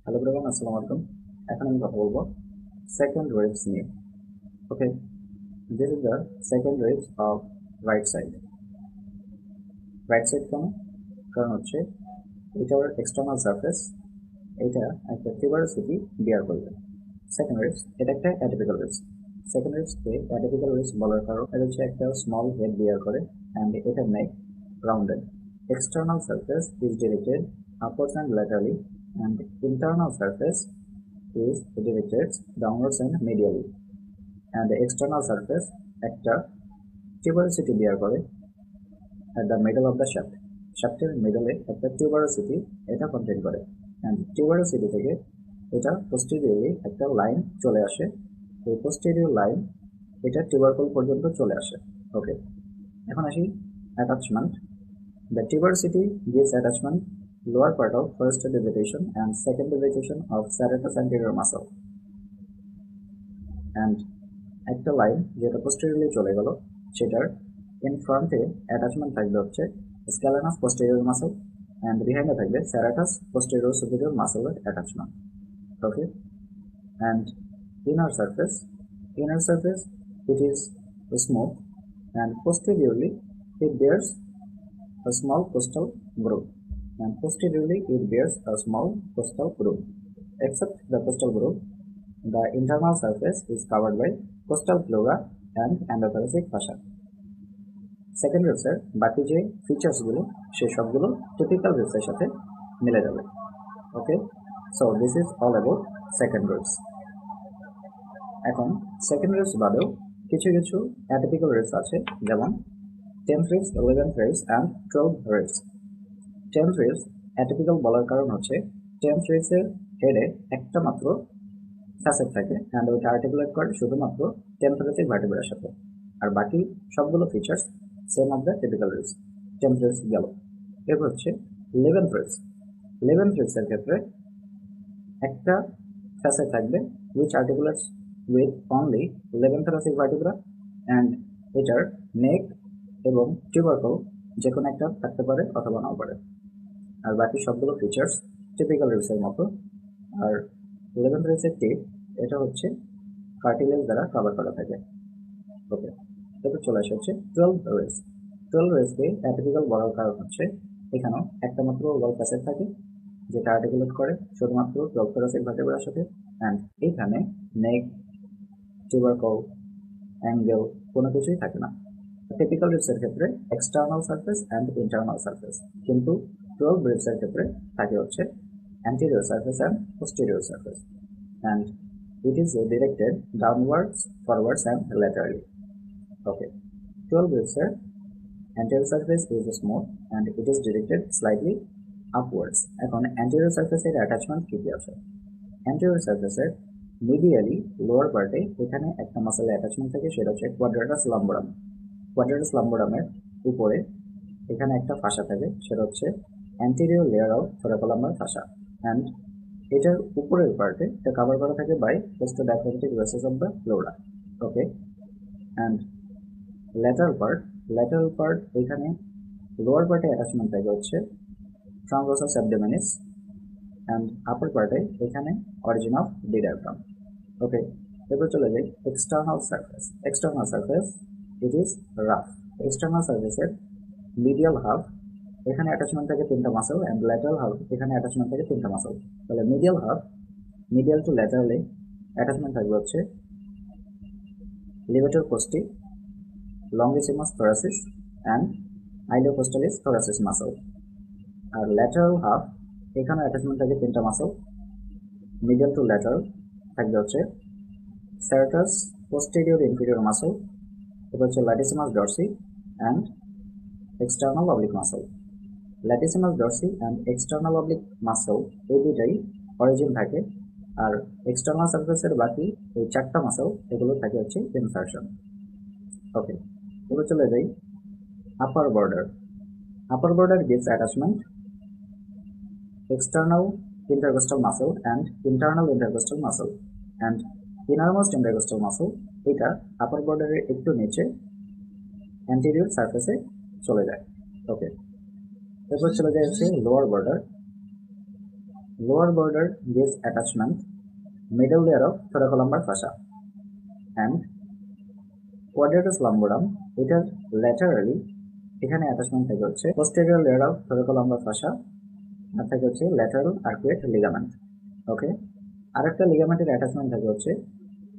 Hello everyone, আসসালামু আলাইকুম। এখন আমি কথা বলবো সেকেন্ড ওয়েভস নিয়ে। Okay, this is the second waves of right side. Right side কেন? কারণ হচ্ছে এটার এক্সটার্নাল সারফেস, এটা একটা টিউবারসিটি বিয়ার করবে। সেকেন্ড ওয়েভস এটা একটা অ্যাটিপিক্যাল ওয়েভস। সেকেন্ড ওয়েভসকে অ্যাটিপিক্যাল ওয়েভস বলার কারণ এটা হচ্ছে একটা স্মল হেড বিয়ার করে অ্যান্ড এটা নেক rounded. External surface is directed upwards and laterally, and internal surface is directed downwards and medially. And the external surface একটা tuberosity bear করে at the middle of the shaft. শাফটের মিডলে একটা tuberosity এটা contain করে, and tuberosity থেকে এটা posteriorly একটা line চলে আসে। এই পোস্টেরিয়র লাইন এটা টিউবারকল পর্যন্ত চলে আসে। ওকে, এখন আসি attachment. The tuberosity gives attachment lower part of first digitation and second digitation of serratus anterior muscle. And একটা লাইন যেটা পোস্টেরিয়রলি চলে গেল সেটার ইন ফ্রন্টে অ্যাটাচমেন্ট থাকবে হচ্ছে স্ক্যালেনাস পোস্টেরিয়র মাসল, অ্যান্ড বিহাইন্ডে থাকবে স্যারাটাস পোস্টেরিয়র সুপিরিয়র মাসলের attachment. Okay, and inner surface it is smooth, and posteriorly it bears a small costal groove, and posteriorly it bears a small costal groove. Except the costal groove, the internal surface is covered by costal pleura and endothoracic fascia. Second ওয়েভসের বাকি যে ফিচার্সগুলো সেই সবগুলো typical ওয়েভসের সাথে মিলে যাবে। Okay, so this is all about second waves. এখন second waves বাদেও কিছু কিছু অ্যাটিপিক্যাল ওয়েভস আছে, যেমন 10th waves, 11th waves and 12th waves. 10th waves atypical বলার কারণ হচ্ছে 10th waves এর হেডে একটা মাত্র ফ্যাসেট থাকে, অ্যান্ড ওইটা আর্টিকুলেট করে শুধুমাত্র 10th ভার্টিব্রার সাথে, আর বাকি সবগুলো features same of the typical waves. 10th waves গেল। এরপর হচ্ছে 11th waves। 11th waves এর ক্ষেত্রে একটা ফ্যাসেট থাকবে which articulates with only 11th thoracic vertebra, and এটার নেক এবং টিউবারকল যে কোনো একটা থাকতে পারে অথবা নাও পারে, আর বাকি সবগুলো ফিচার্স টিপিক্যাল ওয়েভসের মতো। আর 11th ওয়েভসের টিপ এটা হচ্ছে কার্টিলেজ দ্বারা কভার করা থাকে। ওকে, এরপর চলে আসে হচ্ছে 12th ওয়েভস। 12th ওয়েভসকে অ্যাটিপিক্যাল বলার কারণ হচ্ছে এখানেও একটা মাত্র ওয়াল ফ্যাসেট থাকে যেটা আর্টিকুলেট করে শুধুমাত্র 12th thoracic vertebraর সাথে, অ্যান্ড এইখানে নেক, টিউবারকল, অ্যাঙ্গেল কোনো কিছুই থাকে না। টিপিক্যাল ওয়েভসের ক্ষেত্রে external surface and internal surface, কিন্তু 12 ওয়েভসের ক্ষেত্রে থাকে হচ্ছে anterior surface and posterior surface, and it is directed downwards, forwards and laterally. Okay, 12 waves anterior surface is smooth and it is directed slightly upwards. এখন anterior surface এর attachment কি কি আছে? anterior surface এর medially lower part এ এখানে একটা muscle attachment থাকে, সেটা হচ্ছে quadratus lumborum. quadratus lumborum এর উপরে এখানে একটা ফাসা থাকে, সেটা হচ্ছে anterior layer of thoracolumbar fascia, and এটার উপরের পার্টে এটা কভার করা থাকে by costodiaphragmatic vessels of the pleura. Okay, and lateral part এখানে লোয়ার পার্টে অ্যাটাচমেন্ট থাকে হচ্ছে transversus abdominis, and আপার পার্টে এখানে origin of the diaphragm. Okay, এরপর চলে যাই external surface it is rough. External সারফেসের মিডিয়াল হাফ এখানে অ্যাটাচমেন্ট থাকে 3টা মাসল, অ্যান্ড ল্যাটারাল হাফ এখানে অ্যাটাচমেন্ট থাকে 3টা মাসল। তাহলে মিডিয়াল টু ল্যাটারালে অ্যাটাচমেন্ট থাকবে হচ্ছে levator costae, longissimus thoracis and iliocostalis thoracis muscle. আর ল্যাটারাল হাফ এখানে অ্যাটাচমেন্ট থাকে 3টা মাসল, মিডিয়াল টু ল্যাটারাল থাকবে হচ্ছে স্যারাটাস পোস্টেরিয়র ইনফিরিয়র মাসল, এটা হচ্ছে latissimus Dorsey and external oblique muscle. Latissimus Dorsey and external oblique muscle এই দুইটাই অরিজিন থাকে, আর এক্সটার্নাল সারফেসের বাকি এই 4টা মাসল এগুলো থাকে হচ্ছে ইনসারশন। ওকে, এবার চলে যাই upper border gives attachment external intercostal muscle and internal intercostal muscle, and innermost intercostal muscle এটা আপার বর্ডারের একটু নিচে অ্যান্টেরিয়র সারফেসে চলে যায়। ওকে, এরপর চলে যায় হচ্ছে lower border. lower border gives attachment middle layer of thoracolumbar fascia, and quadratus lumborum এটার laterally এখানে অ্যাটাচমেন্ট থাকে হচ্ছে posterior layer of thoracolumbar fascia আর থাকে হচ্ছে lateral arcuate ligament. ওকে, আরেকটা লিগামেন্টের অ্যাটাচমেন্ট থাকে হচ্ছে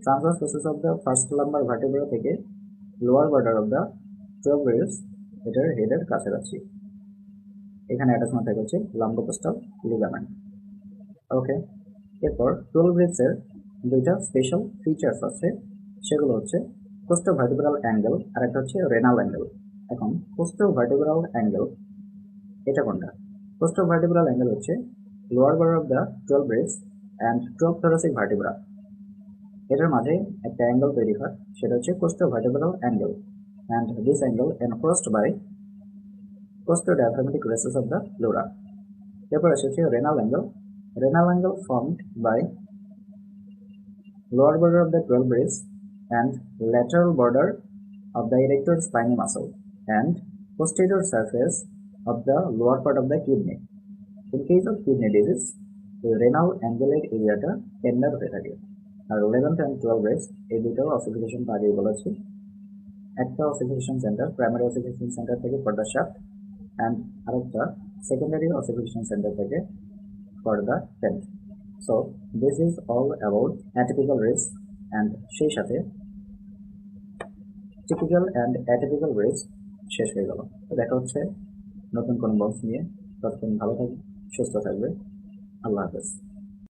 ট্রান্সভার্স ফেসিস অফ দ্য ফার্স্ট লাম্বার ভার্টেব্রা থেকে lower border of the 12 ribs এটার হেডের কাছাকাছি এখানে অ্যাটাচমেন্ট থাকে হচ্ছে লাম্বোকোস্টাল লিগামেন্ট। ওকে, এরপর 12 ribs এর দুইটা স্পেশাল ফিচার্স আছে, সেগুলো হচ্ছে কোস্টোভার্টিব্রাল অ্যাঙ্গেল আর একটা হচ্ছে রেনাল অ্যাঙ্গেল। এখন কোস্টোভার্টিব্রাল অ্যাঙ্গেল এটা কোনটা? কোস্টোভার্টিব্রাল অ্যাঙ্গেল হচ্ছে lower border of the 12 ribs and 12 thoracic vertebra এটার মাঝে একটা অ্যাঙ্গেল তৈরি হয়, সেটা হচ্ছে costovertebral angle, and this angle enclosed by costodiaphragmatic recess of the pleura. এরপর আসে হচ্ছে renal angle. Renal angle formed by lower border of the 12 ribs and lateral border of the erector spinae muscle and posterior surface of the lower part of the kidney. In case of kidney disease, the renal angular এরিয়াটা tender হয়ে থাকে। আর 11th and 12 ribs এই দুটো ossification আগেই বলেছি। একটা ossification centre primary ossification centre থেকে for the shaft and আরেকটা সেকেন্ডারি অসিফিকেশন সেন্টার থেকে for the tenth. So this is all about atypical ribs and সেই সাথে টিপিক্যাল অ্যান্ড অ্যাটিপিক্যাল রিবস শেষ হয়ে গেল। তো দেখা হচ্ছে নতুন কোনো বক্স নিয়ে। ততক্ষণ ভালো থাকবে, সুস্থ থাকবে। আল্লাহ হাফেজ।